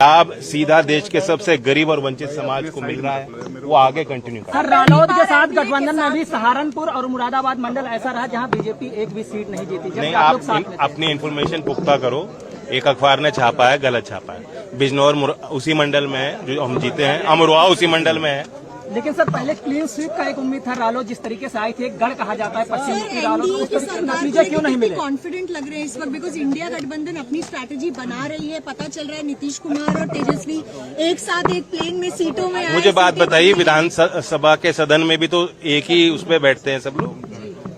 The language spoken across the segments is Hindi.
लाभ सीधा देश के सबसे गरीब और वंचित समाज को मिल रहा है, वो आगे कंटिन्यू कर। सर, रालोद के साथ गठबंधन में भी सहारनपुर और मुरादाबाद मंडल ऐसा रहा जहां बीजेपी एक भी सीट नहीं जीती। नहीं, आप अपनी इन्फॉर्मेशन पुख्ता करो। एक अखबार ने छापा है, गलत छापा है। बिजनौर उसी मंडल में है जो हम जीते हैं, अमरोहा उसी मंडल में है। लेकिन सर, पहले क्लीन स्वीप का एक उम्मीद था। रालोद जिस तरीके से आई थी, एक गढ़ कहा जाता है पश्चिम यूपी रालोद, उस तरीके से नतीजे क्यों नहीं मिले? कॉन्फिडेंट लग रहे हैं इस वक्त, बिकॉज इंडिया गठबंधन अपनी स्ट्रैटेजी बना रही है। पता चल रहा है नीतीश कुमार और तेजस्वी एक साथ एक प्लेन में सीटों में आए। मुझे बात बताइए, विधानसभा के सदन में भी तो एक ही उसमें बैठते हैं सब लोग।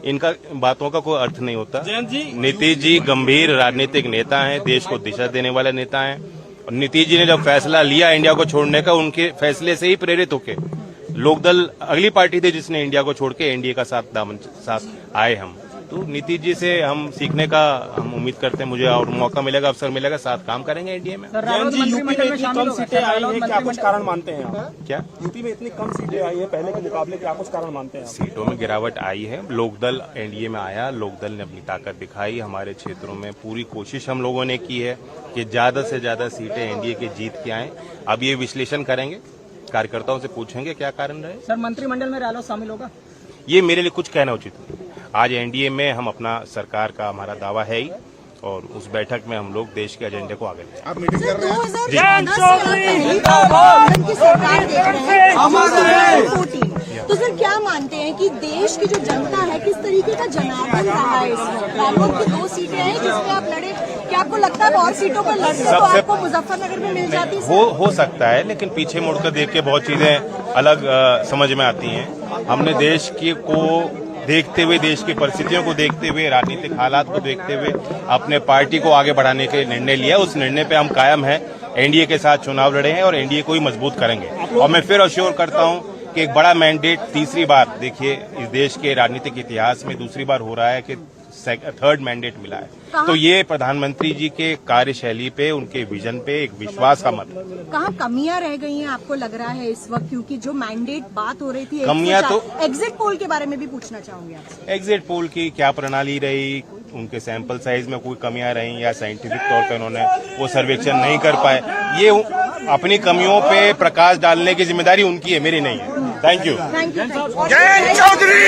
इनका बातों का कोई अर्थ नहीं होता। नीतीश जी गंभीर राजनीतिक नेता हैं, देश को दिशा देने वाले नेता हैं। और नीतीश जी ने जब फैसला लिया इंडिया को छोड़ने का, उनके फैसले से ही प्रेरित होके लोकदल अगली पार्टी थी जिसने इंडिया को छोड़ के एनडीए का साथ आए हम। तो नीतीश जी से हम सीखने का हम उम्मीद करते हैं। मुझे और मौका मिलेगा, अवसर मिलेगा, साथ काम करेंगे एनडीए में। यूपी में इतनी कम सीटें आई हैं, क्या कुछ कारण मानते हैं आप? क्या यूपी में इतनी कम सीटें आई है पहले के मुकाबले, क्या कुछ कारण मानते हैं आप? सीटों में गिरावट आई है। लोकदल एनडीए में आया, लोकदल ने अपनी ताकत दिखाई। हमारे क्षेत्रों में पूरी कोशिश हम लोगों ने की है कि ज्यादा से ज्यादा सीटें एनडीए के जीत के आए। अब ये विश्लेषण करेंगे, कार्यकर्ताओं से पूछेंगे क्या कारण रहे। सर, मंत्रिमंडल में रालोद शामिल होगा? ये मेरे लिए कुछ कहना उचित नहीं। आज एनडीए में हम अपना सरकार का हमारा दावा है ही, और उस बैठक में हम लोग देश के एजेंडे को आगे ले। आप मीटिंग कर रहे हैं? तो सर, क्या मानते हैं कि देश की जो जनता है किस तरीके का जनार्दन रहा है इस वक्त? रालोद की 2 सीटें हैं जिसमें आप लड़े, क्या आपको लगता है और सीटों पर लड़ते तो आपको मुजफ्फरनगर में मिल जाती? हो सकता है, लेकिन पीछे मुड़कर देख के बहुत चीजें अलग समझ में आती हैं। हमने देश को देखते हुए, देश की परिस्थितियों को देखते हुए, राजनीतिक हालात को देखते हुए अपने पार्टी को आगे बढ़ाने के निर्णय लिया। उस निर्णय पे हम कायम हैं। एनडीए के साथ चुनाव लड़े हैं और एनडीए को ही मजबूत करेंगे। और मैं फिर अश्योर करता हूं कि एक बड़ा मैंडेट तीसरी बार, देखिए इस देश के राजनीतिक इतिहास में दूसरी बार हो रहा है कि थर्ड मैंडेट मिला है। तो ये प्रधानमंत्री जी के कार्यशैली पे, उनके विजन पे एक विश्वास का मत है। कहाँ कमियां रह गई हैं आपको लग रहा है इस वक्त? क्योंकि जो मैंडेट बात हो रही थी, कमियां तो एग्जिट पोल के बारे में भी पूछना चाहूंगी आपसे। एग्जिट पोल की क्या प्रणाली रही, उनके सैंपल साइज में कोई कमियां रही, या साइंटिफिक तौर पर उन्होंने वो सर्वेक्षण नहीं कर पाए, ये अपनी कमियों पे प्रकाश डालने की जिम्मेदारी उनकी है, मेरी नहीं है। Thank you. जय चौधरी।